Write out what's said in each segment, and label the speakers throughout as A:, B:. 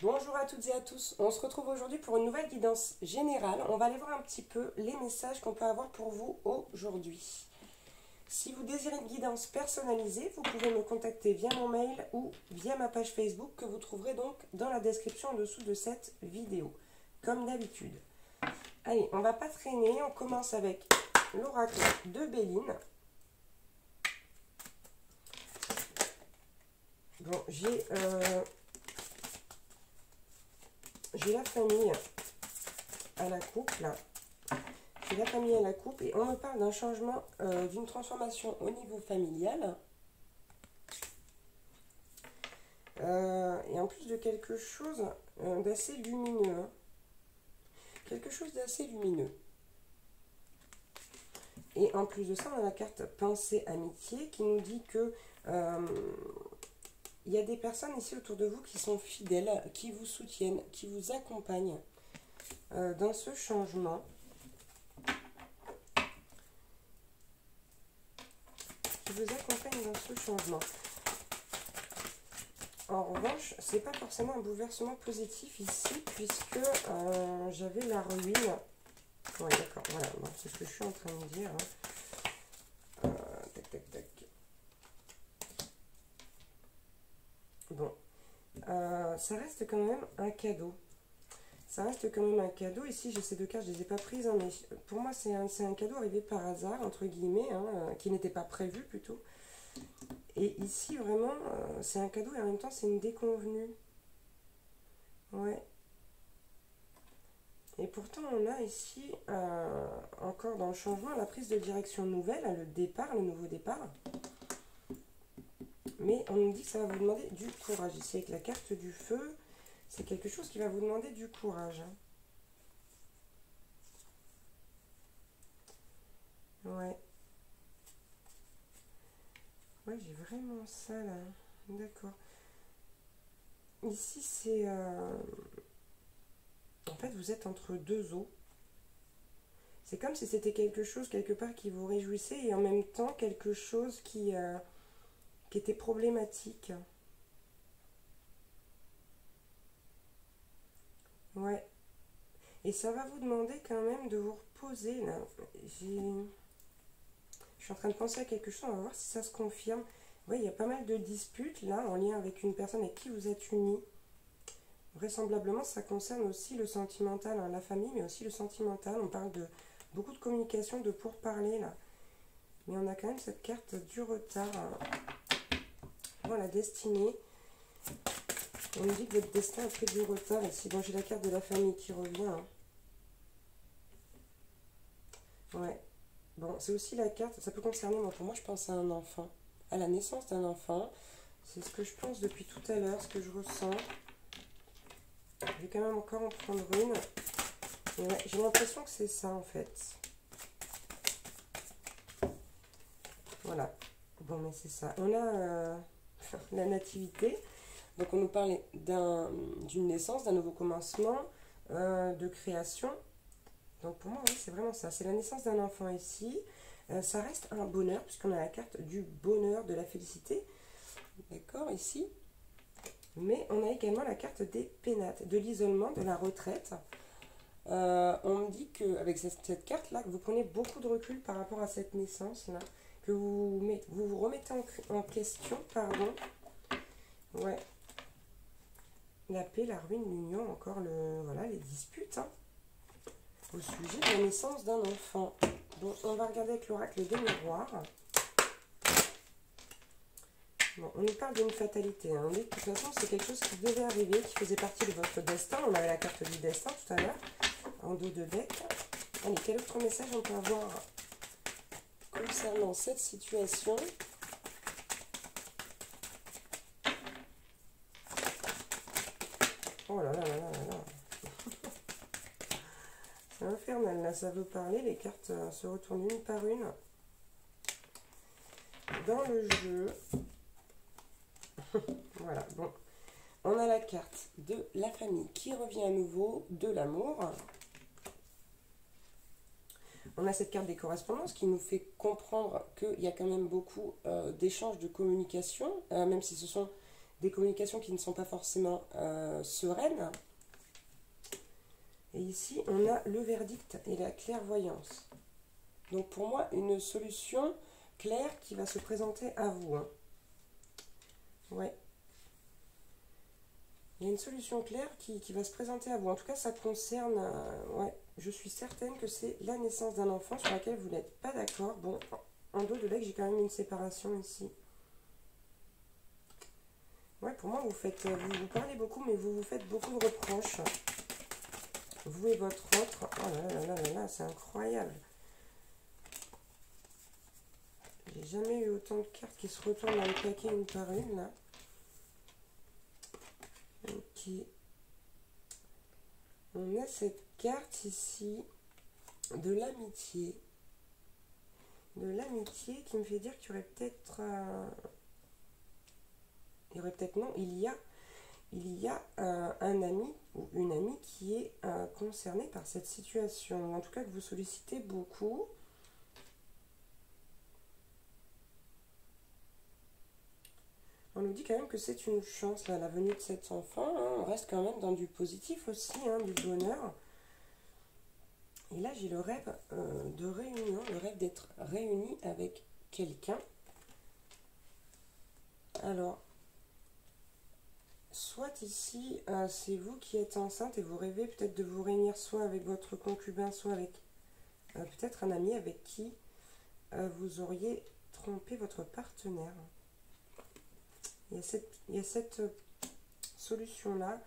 A: Bonjour à toutes et à tous, on se retrouve aujourd'hui pour une nouvelle guidance générale. On va aller voir un petit peu les messages qu'on peut avoir pour vous aujourd'hui. Si vous désirez une guidance personnalisée, vous pouvez me contacter via mon mail ou via ma page Facebook que vous trouverez donc dans la description en dessous de cette vidéo, comme d'habitude. Allez, on va pas traîner, on commence avec l'oracle de Béline. Bon, j'ai la famille à la coupe là. J'ai la famille à la coupe et on me parle d'un changement, d'une transformation au niveau familial. Et en plus de quelque chose d'assez lumineux. Hein. Quelque chose d'assez lumineux. Et en plus de ça, on a la carte Pensée Amitié qui nous dit que il y a des personnes ici autour de vous qui sont fidèles, qui vous soutiennent, qui vous accompagnent dans ce changement. Qui vous accompagnent dans ce changement. En revanche, c'est pas forcément un bouleversement positif ici, puisque j'avais la ruine. Ouais, d'accord, voilà, c'est ce que je suis en train de dire. Hein. Tac, tac, tac. Bon, ça reste quand même un cadeau. Ça reste quand même un cadeau. Ici, j'ai ces deux cartes, je ne les ai pas prises, hein, mais pour moi, c'est un cadeau arrivé par hasard, entre guillemets, hein, qui n'était pas prévu plutôt. Et ici, vraiment, c'est un cadeau et en même temps, c'est une déconvenue. Ouais. Et pourtant, on a ici, encore dans le changement, la prise de direction nouvelle, le départ, le nouveau départ. Mais on nous dit que ça va vous demander du courage. Ici, avec la carte du feu, c'est quelque chose qui va vous demander du courage. Ouais. Ouais, j'ai vraiment ça, là. D'accord. Ici, c'est... En fait, vous êtes entre deux eaux. C'est comme si c'était quelque chose, quelque part, qui vous réjouissait et en même temps, quelque chose qui était problématique. Ouais. Et ça va vous demander quand même de vous reposer, là. Je suis en train de penser à quelque chose, on va voir si ça se confirme. Oui, il y a pas mal de disputes, là, en lien avec une personne avec qui vous êtes unis. Vraisemblablement, ça concerne aussi le sentimental, hein, la famille, mais aussi le sentimental. On parle de beaucoup de communication, de pourparler, là. Mais on a quand même cette carte du retard. Hein. Bon, la destinée. On nous dit que votre destin a pris du retard ici. Bon, j'ai la carte de la famille qui revient. Hein. Ouais. Bon, c'est aussi la carte, ça peut concerner, moi, pour moi, je pense à un enfant. À la naissance d'un enfant. C'est ce que je pense depuis tout à l'heure, ce que je ressens. Je vais quand même encore en prendre une. Ouais, j'ai l'impression que c'est ça, en fait. Voilà. Bon, mais c'est ça. On a la nativité. Donc, on nous parle d'une naissance, d'un nouveau commencement, de création. Donc, pour moi, oui, c'est vraiment ça. C'est la naissance d'un enfant ici. Ça reste un bonheur, puisqu'on a la carte du bonheur, de la félicité. D'accord, ici. Mais on a également la carte des pénates, de l'isolement, de la retraite. On me dit qu'avec cette carte-là, que vous prenez beaucoup de recul par rapport à cette naissance-là, que vous remettez en question, pardon. Ouais. La paix, la ruine, l'union, encore voilà, les disputes, hein, au sujet de la naissance d'un enfant. Donc, on va regarder avec l'oracle des miroirs. Bon, on nous parle d'une fatalité. Hein. On dit que de toute façon, c'est quelque chose qui devait arriver, qui faisait partie de votre destin. On avait la carte du destin tout à l'heure, en dos de deck. Allez, quel autre message on peut avoir concernant cette situation? Oh là là là là là. C'est infernal, là, ça veut parler. Les cartes se retournent une par une. Dans le jeu... Voilà, bon. On a la carte de la famille qui revient à nouveau, de l'amour. On a cette carte des correspondances qui nous fait comprendre qu'il y a quand même beaucoup d'échanges, de communication, même si ce sont des communications qui ne sont pas forcément sereines. Et ici, on a le verdict et la clairvoyance. Donc pour moi, une solution claire qui va se présenter à vous. Hein. Ouais. Il y a une solution claire qui va se présenter à vous. En tout cas, ça concerne... ouais, je suis certaine que c'est la naissance d'un enfant sur laquelle vous n'êtes pas d'accord. Bon, en dos de bec, j'ai quand même une séparation ici. Ouais, pour moi, vous parlez beaucoup, mais vous vous faites beaucoup de reproches. Vous et votre autre. Oh là là là là là, c'est incroyable. J'ai jamais eu autant de cartes qui se retournent dans le paquet une par une, là. Ok. On a cette carte ici de l'amitié. De l'amitié qui me fait dire qu'il y aurait peut-être... il y aurait peut-être non, il y a un ami ou une amie qui est concerné par cette situation. En tout cas, que vous sollicitez beaucoup. On nous dit quand même que c'est une chance, là, la venue de cet enfant. Hein. On reste quand même dans du positif aussi, hein, du bonheur. Et là, j'ai le rêve de réunion, le rêve d'être réuni avec quelqu'un. Alors, soit ici, c'est vous qui êtes enceinte et vous rêvez peut-être de vous réunir soit avec votre concubin, soit avec peut-être un ami avec qui vous auriez trompé votre partenaire. Il y a cette solution-là.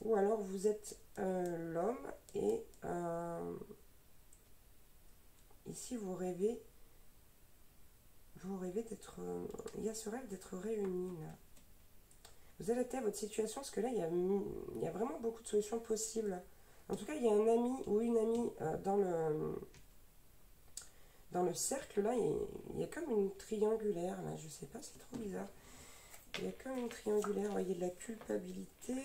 A: Ou alors vous êtes l'homme et ici vous rêvez d'être... il y a ce rêve d'être réunis là. Vous adaptez à votre situation parce que là il y a vraiment beaucoup de solutions possibles. En tout cas, il y a un ami ou une amie dans le cercle là, il y a comme une triangulaire là, je sais pas, c'est trop bizarre. Il y a comme une triangulaire, vous voyez, de la culpabilité.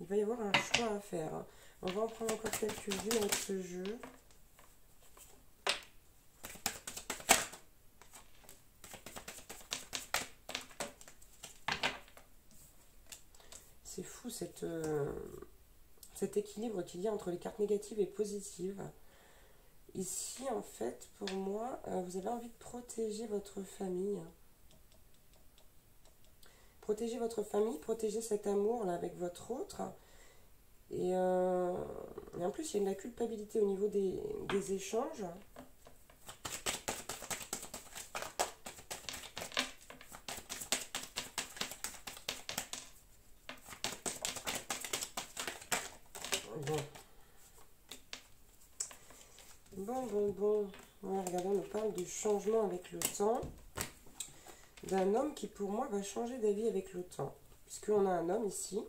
A: Il va y avoir un choix à faire. On va en prendre encore quelques-unes avec ce jeu. C'est fou cet équilibre qu'il y a entre les cartes négatives et positives. Ici, en fait, pour moi, vous avez envie de protéger votre famille. Protéger votre famille, protéger cet amour là avec votre autre. Et en plus, il y a de la culpabilité au niveau des échanges. Bon. Ouais, regardez, on nous parle du changement avec le temps. D'un homme qui, pour moi, va changer d'avis avec le temps. Puisqu'on a un homme ici.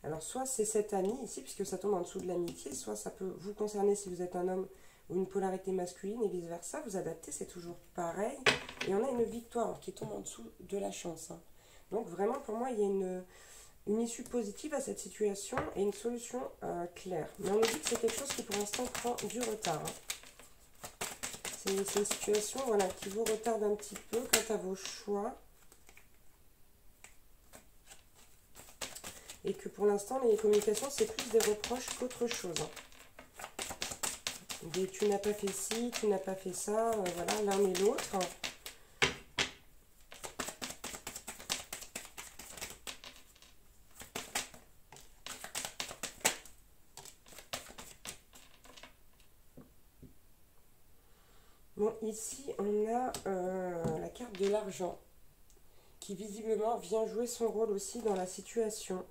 A: Alors, soit c'est cet ami ici, puisque ça tombe en dessous de l'amitié, soit ça peut vous concerner si vous êtes un homme ou une polarité masculine et vice-versa. Vous adaptez, c'est toujours pareil. Et on a une victoire qui tombe en dessous de la chance. Hein. Donc, vraiment, pour moi, il y a une issue positive à cette situation et une solution claire. Mais on nous dit que c'est quelque chose qui, pour l'instant, prend du retard. Hein. C'est une situation voilà, qui vous retarde un petit peu quant à vos choix. Et que pour l'instant, les communications, c'est plus des reproches qu'autre chose. Des tu n'as pas fait ci, tu n'as pas fait ça, voilà, l'un et l'autre. Bon, ici, on a la carte de l'argent qui visiblement vient jouer son rôle aussi dans la situation.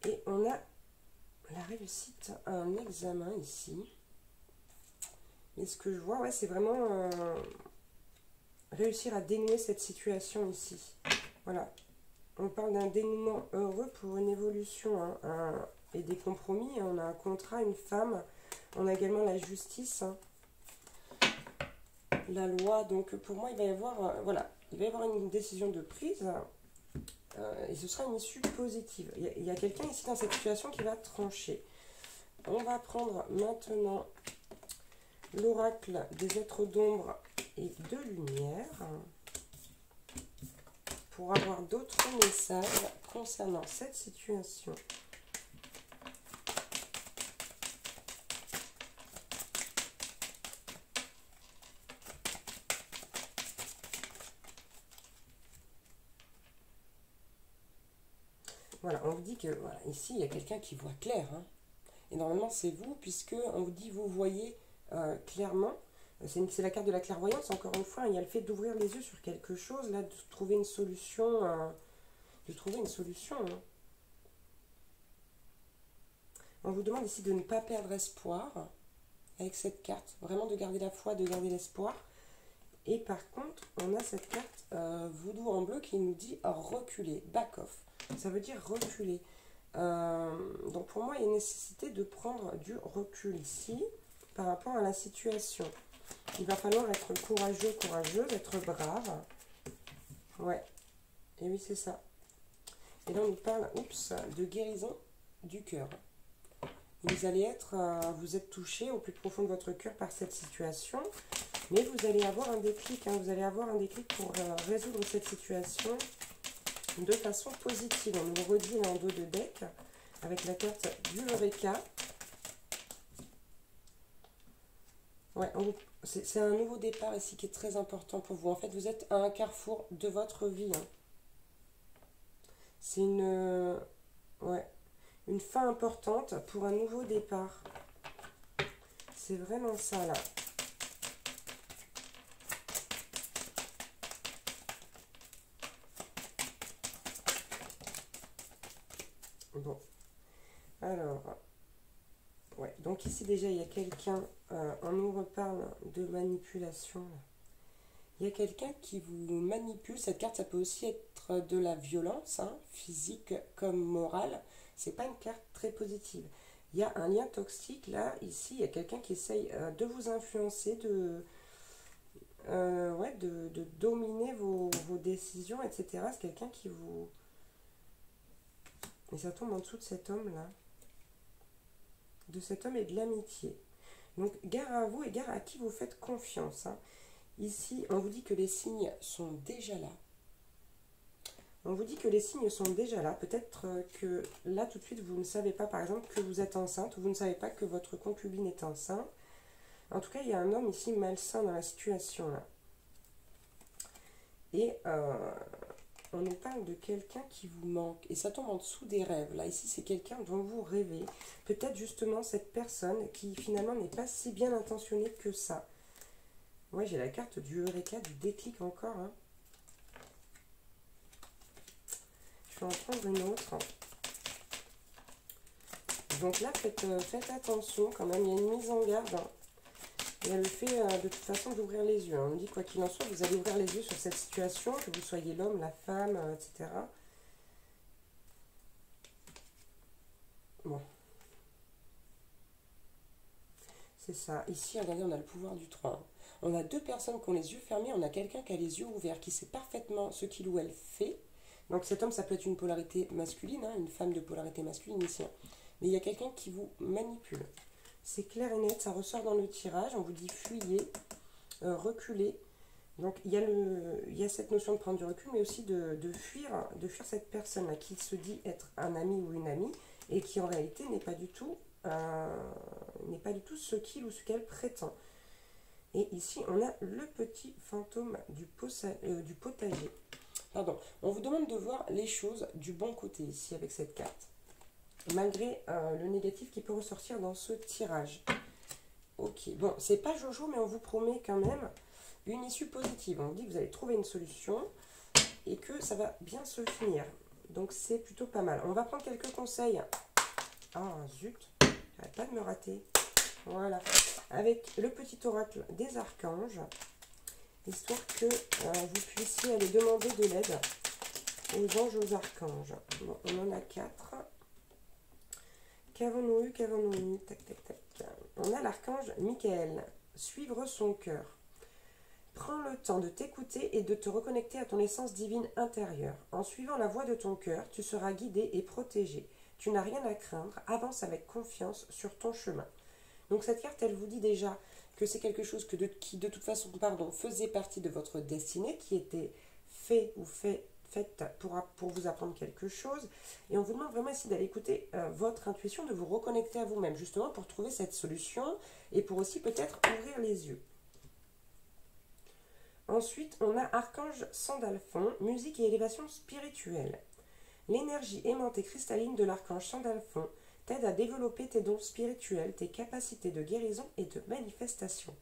A: Et on a la réussite à un examen ici. Et ce que je vois, ouais, c'est vraiment réussir à dénouer cette situation ici. Voilà. On parle d'un dénouement heureux pour une évolution hein, et des compromis. On a un contrat, une femme. On a également la justice. Hein. La loi, donc pour moi il va y avoir voilà, il va y avoir une décision de prise et ce sera une issue positive. Il y a quelqu'un ici dans cette situation qui va trancher. On va prendre maintenant l'oracle des êtres d'ombre et de lumière. pour avoir d'autres messages concernant cette situation. Voilà, on vous dit que voilà, ici, il y a quelqu'un qui voit clair. Hein. Et normalement, c'est vous, puisque on vous dit, vous voyez clairement. C'est la carte de la clairvoyance, encore une fois. Il y a le fait d'ouvrir les yeux sur quelque chose, là, de trouver une solution. Hein. On vous demande ici de ne pas perdre espoir avec cette carte. Vraiment de garder la foi, de garder l'espoir. Et par contre, on a cette carte Voodoo en bleu qui nous dit reculer, back off. Ça veut dire reculer. Donc pour moi, il y a une nécessité de prendre du recul ici par rapport à la situation. Il va falloir être courageux, courageuse, être brave. Ouais. Et oui, c'est ça. Et là, on nous parle, de guérison du cœur. Vous allez être, vous êtes touché au plus profond de votre cœur par cette situation. Mais vous allez avoir un déclic. Hein, vous allez avoir un déclic pour résoudre cette situation de façon positive. On nous redit là en dos de deck avec la carte du Eureka. Ouais, c'est un nouveau départ ici qui est très important pour vous. En fait, vous êtes à un carrefour de votre vie. Hein. C'est une fin importante pour un nouveau départ. C'est vraiment ça là. Bon, alors, ouais, donc ici déjà il y a quelqu'un, on nous reparle de manipulation. Là. Il y a quelqu'un qui vous manipule. Cette carte, ça peut aussi être de la violence, hein, physique comme morale. C'est pas une carte très positive. Il y a un lien toxique là, ici, il y a quelqu'un qui essaye de vous influencer, de dominer vos décisions, etc. C'est quelqu'un qui vous... Et ça tombe en dessous de cet homme-là. De cet homme et de l'amitié. Donc, gare à vous et gare à qui vous faites confiance. Hein. Ici, on vous dit que les signes sont déjà là. On vous dit que les signes sont déjà là. Peut-être que là, tout de suite, vous ne savez pas, par exemple, que vous êtes enceinte ou vous ne savez pas que votre concubine est enceinte. En tout cas, il y a un homme ici malsain dans la situation. Là. Et on nous parle de quelqu'un qui vous manque. Et ça tombe en dessous des rêves. Là, ici, c'est quelqu'un dont vous rêvez. Peut-être justement cette personne qui finalement n'est pas si bien intentionnée que ça. Ouais, j'ai la carte du Eureka, du déclic encore. Hein. Je vais en prendre une autre. Donc là, faites attention quand même. Il y a une mise en garde. Hein. Il y a le fait de toute façon d'ouvrir les yeux. Hein. On dit quoi qu'il en soit, vous allez ouvrir les yeux sur cette situation, que vous soyez l'homme, la femme, etc. Bon. C'est ça. Ici, regardez, on a le pouvoir du 3. On a deux personnes qui ont les yeux fermés. On a quelqu'un qui a les yeux ouverts, qui sait parfaitement ce qu'il ou elle fait. Donc cet homme, ça peut être une polarité masculine, hein, une femme de polarité masculine ici. Hein. Mais il y a quelqu'un qui vous manipule. C'est clair et net, ça ressort dans le tirage. On vous dit fuyez, reculez. Donc il y a cette notion de prendre du recul, mais aussi de fuir cette personne-là qui se dit être un ami ou une amie et qui en réalité n'est pas du tout ce qu'il ou ce qu'elle prétend. Et ici, on a le petit fantôme du potager. Pardon. On vous demande de voir les choses du bon côté ici avec cette carte. Malgré le négatif qui peut ressortir dans ce tirage. Ok, bon, c'est pas Jojo, mais on vous promet quand même une issue positive. On vous dit que vous allez trouver une solution et que ça va bien se finir. Donc c'est plutôt pas mal. On va prendre quelques conseils. Ah, zut, j'arrête pas de me rater. Voilà, avec le petit oracle des archanges, histoire que vous puissiez aller demander de l'aide aux anges, aux archanges. Bon, on en a 4. Qu'avons-nous eu? Tac, tac, tac. On a l'archange Michael. Suivre son cœur. Prends le temps de t'écouter et de te reconnecter à ton essence divine intérieure. En suivant la voie de ton cœur, tu seras guidé et protégé. Tu n'as rien à craindre. Avance avec confiance sur ton chemin. Donc cette carte, elle vous dit déjà que c'est quelque chose qui de toute façon faisait partie de votre destinée, qui était fait ou faites pour vous apprendre quelque chose. Et on vous demande vraiment ici d'aller écouter votre intuition, de vous reconnecter à vous-même, justement pour trouver cette solution et pour aussi peut-être ouvrir les yeux. Ensuite, on a Archange Sandalphon, musique et élévation spirituelle. L'énergie aimante et cristalline de l'archange Sandalphon t'aide à développer tes dons spirituels, tes capacités de guérison et de manifestation,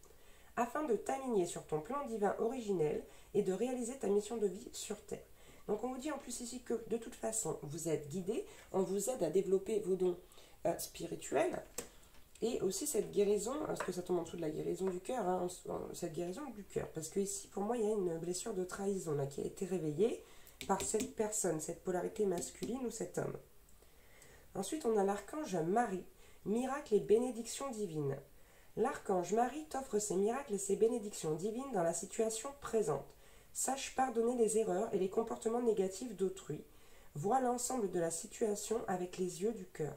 A: afin de t'aligner sur ton plan divin originel et de réaliser ta mission de vie sur Terre. Donc on vous dit en plus ici que de toute façon, vous êtes guidé, on vous aide à développer vos dons spirituels, et aussi cette guérison, parce que ça tombe en dessous de la guérison du cœur, hein, cette guérison du cœur, parce que ici pour moi il y a une blessure de trahison là, qui a été réveillée par cette personne, cette polarité masculine ou cet homme. Ensuite on a l'archange Marie, miracle et bénédiction divine. L'archange Marie t'offre ses miracles et ses bénédictions divines dans la situation présente. Sache pardonner les erreurs et les comportements négatifs d'autrui. Vois l'ensemble de la situation avec les yeux du cœur.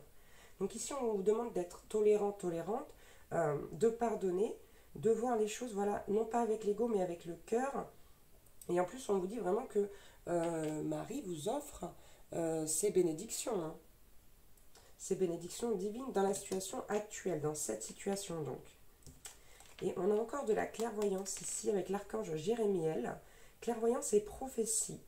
A: Donc ici, on vous demande d'être tolérant, tolérante, de pardonner, de voir les choses, voilà, non pas avec l'ego, mais avec le cœur. Et en plus, on vous dit vraiment que Marie vous offre ses bénédictions. Hein. Ces bénédictions divines dans la situation actuelle, dans cette situation donc. Et on a encore de la clairvoyance ici avec l'archange Jérémiel. Clairvoyance et prophétie.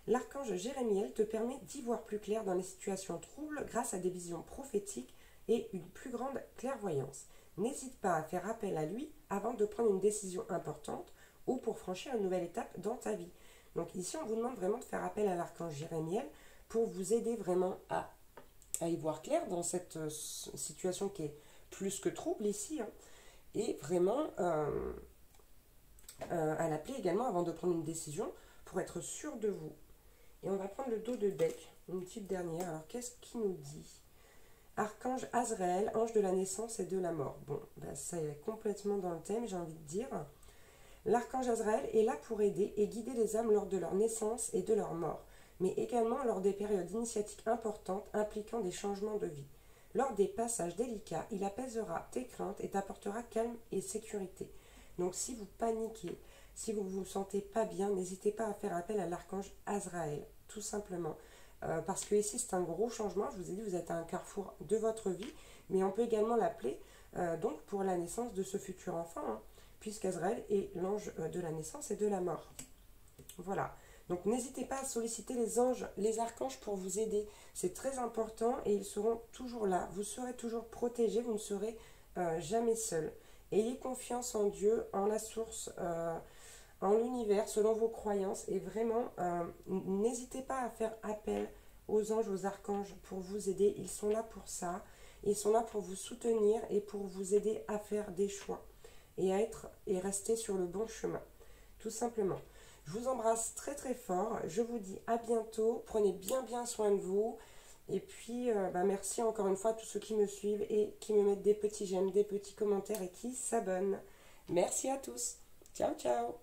A: L'archange Jérémiel te permet d'y voir plus clair dans les situations troubles grâce à des visions prophétiques et une plus grande clairvoyance. N'hésite pas à faire appel à lui avant de prendre une décision importante ou pour franchir une nouvelle étape dans ta vie. Donc ici, on vous demande vraiment de faire appel à l'archange Jérémiel pour vous aider vraiment à y voir clair dans cette situation qui est plus que trouble ici. Hein, et vraiment à l'appeler également avant de prendre une décision pour être sûr de vous. Et on va prendre le dos de deck, une petite dernière. Alors, qu'est-ce qu'il nous dit? Archange Azraël, ange de la naissance et de la mort. Bon, ben, ça est complètement dans le thème, j'ai envie de dire. L'archange Azraël est là pour aider et guider les âmes lors de leur naissance et de leur mort, mais également lors des périodes initiatiques importantes impliquant des changements de vie. Lors des passages délicats, il apaisera tes craintes et t'apportera calme et sécurité. Donc, si vous paniquez, si vous ne vous sentez pas bien, n'hésitez pas à faire appel à l'archange Azraël, tout simplement. Parce que ici, c'est un gros changement. Je vous ai dit, vous êtes à un carrefour de votre vie, mais on peut également l'appeler donc pour la naissance de ce futur enfant, hein, puisqu'Azraël est l'ange de la naissance et de la mort. Voilà. Donc, n'hésitez pas à solliciter les anges, les archanges pour vous aider. C'est très important et ils seront toujours là. Vous serez toujours protégés, vous ne serez jamais seul. Ayez confiance en Dieu, en la source, en l'univers, selon vos croyances. Et vraiment, n'hésitez pas à faire appel aux anges, aux archanges pour vous aider. Ils sont là pour ça. Ils sont là pour vous soutenir et pour vous aider à faire des choix et à être et rester sur le bon chemin. Tout simplement. Je vous embrasse très très fort. Je vous dis à bientôt. Prenez bien soin de vous. Et puis, merci encore une fois à tous ceux qui me suivent et qui me mettent des petits j'aime, des petits commentaires et qui s'abonnent. Merci à tous. Ciao, ciao.